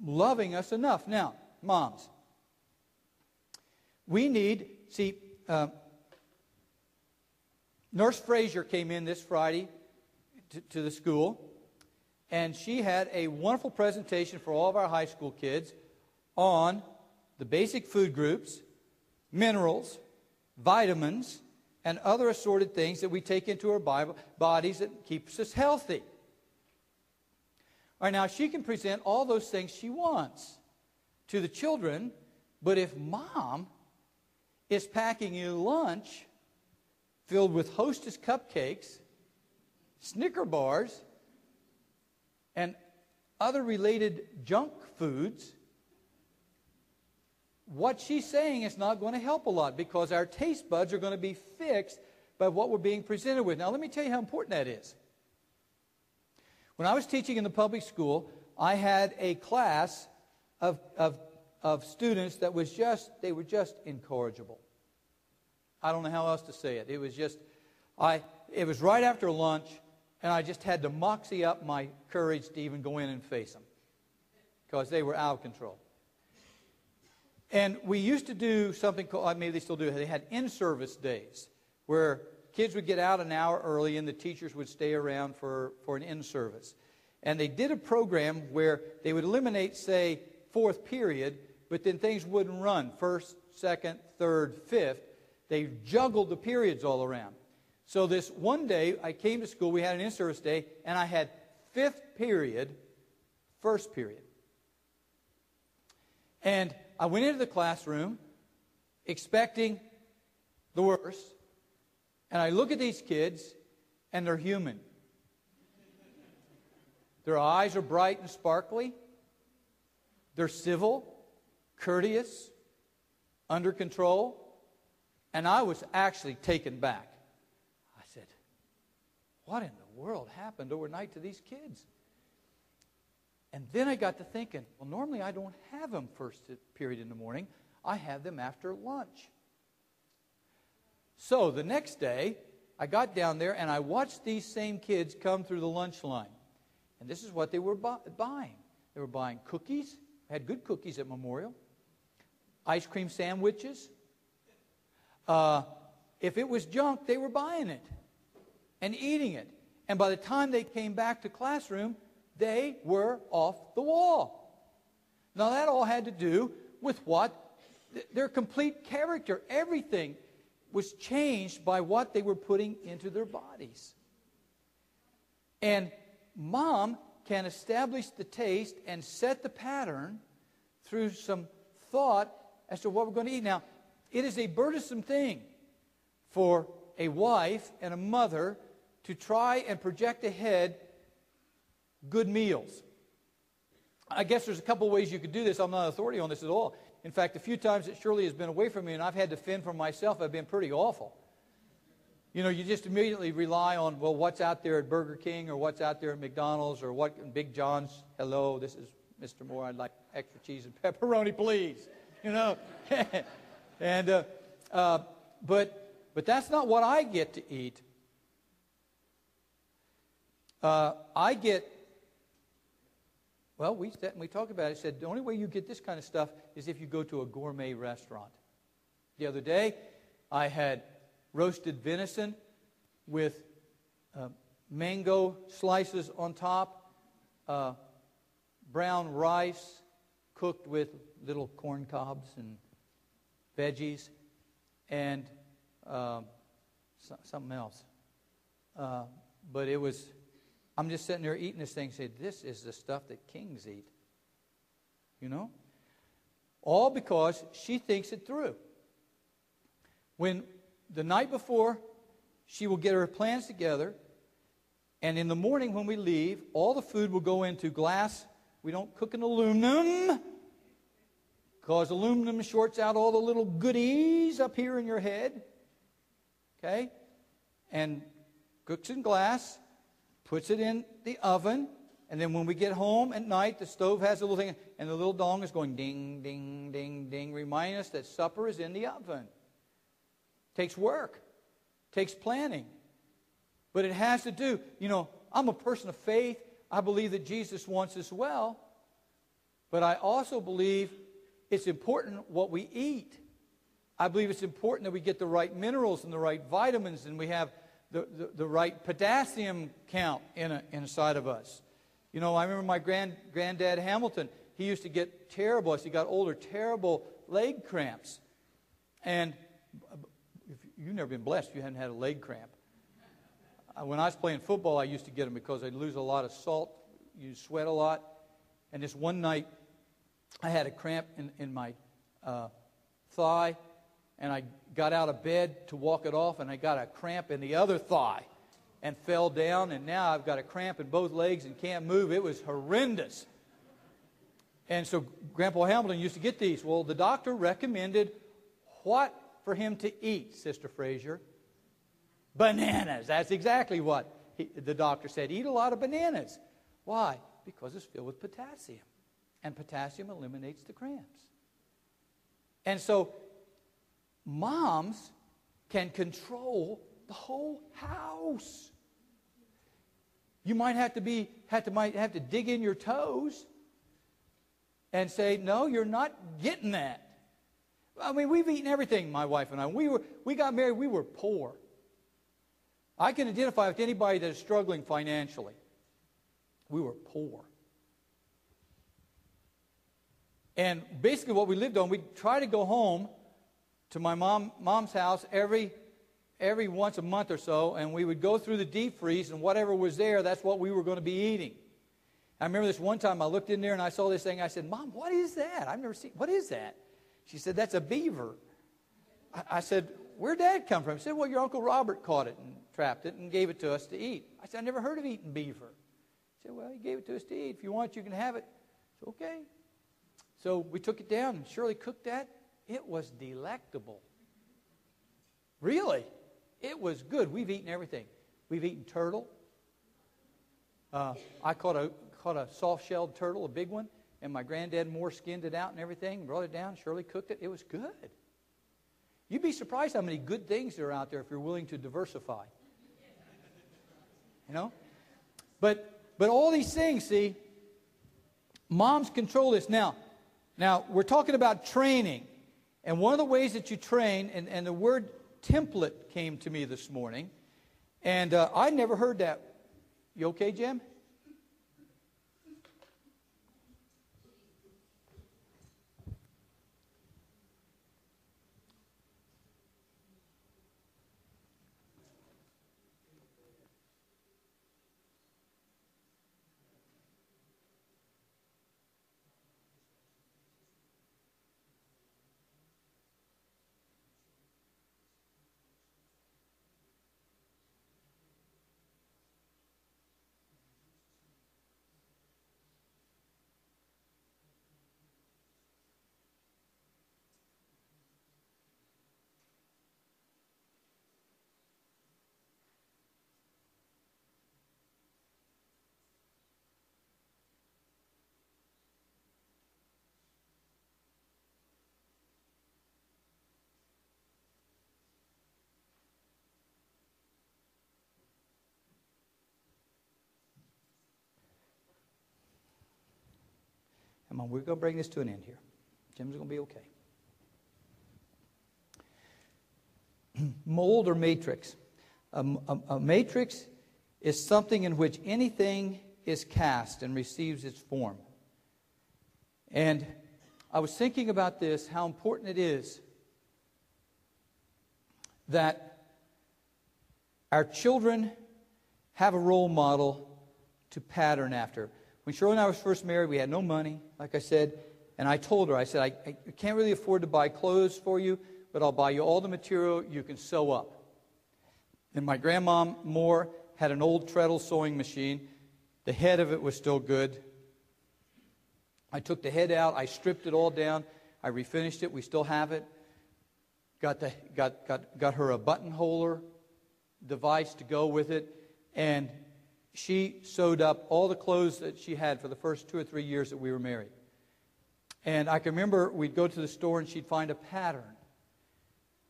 loving us enough. Now, moms, we need, Nurse Frazier came in this Friday to the school, and she had a wonderful presentation for all of our high school kids on the basic food groups, minerals, vitamins, and other assorted things that we take into our bodies that keeps us healthy. All right, now she can present all those things she wants to the children, but if mom is packing you lunch filled with Hostess cupcakes, Snicker bars, and other related junk foods, what she's saying is not going to help a lot, because our taste buds are going to be fixed by what we're being presented with. Now, let me tell you how important that is. When I was teaching in the public school, I had a class of students that was they were just incorrigible. I don't know how else to say it. It was just, it was right after lunch, and I just had to moxie up my courage to even go in and face them, because they were out of control. And we used to do something called, maybe they still do, they had in-service days, where kids would get out an hour early and the teachers would stay around for an in-service. And they did a program where they would eliminate, say, fourth period, but then things wouldn't run. First, second, third, fifth. They juggled the periods all around. So this one day, I came to school, we had an in-service day, and I had fifth period, first period. And I went into the classroom expecting the worst, and I look at these kids, and they're human. Their eyes are bright and sparkly. They're civil, courteous, under control. And I was actually taken back. I said, what in the world happened overnight to these kids? And then I got to thinking, well, normally I don't have them first period in the morning. I have them after lunch. So the next day, I got down there and I watched these same kids come through the lunch line. And this is what they were buying. They were buying cookies. I had good cookies at Memorial. Ice cream sandwiches. If it was junk, they were buying it and eating it. And by the time they came back to classroom, they were off the wall. Now, that all had to do with what? Their complete character. Everything was changed by what they were putting into their bodies. And mom can establish the taste and set the pattern through some thought as to what we're going to eat. Now, it is a burdensome thing for a wife and a mother to try and project ahead good meals. I guess there's a couple ways you could do this. I'm not an authority on this at all. In fact, a few times that Shirley has been away from me and I've had to fend for myself, have been pretty awful. You know, you just immediately rely on, well, what's out there at Burger King or what's out there at McDonald's or what Big John's. Hello, this is Mr. Moore. I'd like extra cheese and pepperoni, please. You know, and but that's not what I get to eat. I get. Well, we talked about it. I said the only way you get this kind of stuff is if you go to a gourmet restaurant. The other day, I had roasted venison with mango slices on top, brown rice cooked with little corn cobs and veggies, and something else. But it was, I'm just sitting there eating this thing and saying, this is the stuff that kings eat. You know? All because she thinks it through. When the night before, she will get her plans together, and in the morning when we leave, all the food will go into glass. We don't cook in aluminum, because aluminum shorts out all the little goodies up here in your head. Okay? And cooks in glass, puts it in the oven, and then when we get home at night, the stove has a little thing, and the little dong is going ding, ding, ding, ding, reminding us that supper is in the oven. Takes work. Takes planning. But it has to do, you know, I'm a person of faith. I believe that Jesus wants us well. But I also believe it's important what we eat. I believe it's important that we get the right minerals and the right vitamins, and we have the right potassium count inside of us. You know, I remember my granddad Hamilton. He used to get terrible, as he got older, terrible leg cramps. And if you've never been blessed if you haven't had a leg cramp. When I was playing football, I used to get them because I'd lose a lot of salt. You sweat a lot. And this one night, I had a cramp in my thigh, and I got out of bed to walk it off, and I got a cramp in the other thigh and fell down, and now I've got a cramp in both legs and can't move. It was horrendous. And so Grandpa Hamilton used to get these. Well, the doctor recommended what for him to eat, Sister Frazier? Bananas. That's exactly what the doctor said. Eat a lot of bananas. Why? Because it's filled with potassium. And potassium eliminates the cramps. And so moms can control the whole house. You might have to dig in your toes and say, no, you're not getting that. I mean, we've eaten everything, my wife and I. We got married, we were poor. I can identify with anybody that is struggling financially. We were poor. And basically what we lived on, we'd try to go home to my mom's house every once a month or so, and we would go through the deep freeze, and whatever was there, that's what we were going to be eating. I remember this one time I looked in there and I saw this thing. I said, Mom, what is that? I've never seen, what is that? She said, that's a beaver. I said, where'd that come from? She said, well, your Uncle Robert caught it and trapped it and gave it to us to eat. I said, I never heard of eating beaver. She said, well, he gave it to us to eat. If you want, you can have it. I said, okay. So we took it down, and Shirley cooked that. It was delectable. Really. It was good. We've eaten everything. We've eaten turtle. I caught a soft-shelled turtle, a big one, and my granddad Moore skinned it out and everything, brought it down. Shirley cooked it. It was good. You'd be surprised how many good things there are out there if you're willing to diversify. You know? But all these things, see, moms control this. Now, we're talking about training. And one of the ways that you train, and the word template came to me this morning, and I never heard that. You okay, Jim? Come on, we're going to bring this to an end here. Jim's going to be okay. Mold or matrix. A matrix is something in which anything is cast and receives its form. And I was thinking about this, how important it is that our children have a role model to pattern after. When Shirley and I was first married, we had no money, like I said, and I told her, I said, I can't really afford to buy clothes for you, but I'll buy you all the material you can sew up. And my grandma Moore had an old treadle sewing machine. The head of it was still good. I took the head out, I stripped it all down, I refinished it, we still have it. Got her a buttonholer device to go with it, and she sewed up all the clothes that she had for the first 2 or 3 years that we were married. And I can remember we'd go to the store and she'd find a pattern.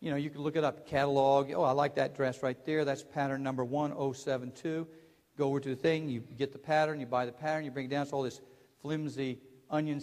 You know, you could look it up, catalog. Oh, I like that dress right there. That's pattern number 1072. Go over to the thing, you get the pattern, you buy the pattern, you bring it down. It's all this flimsy onion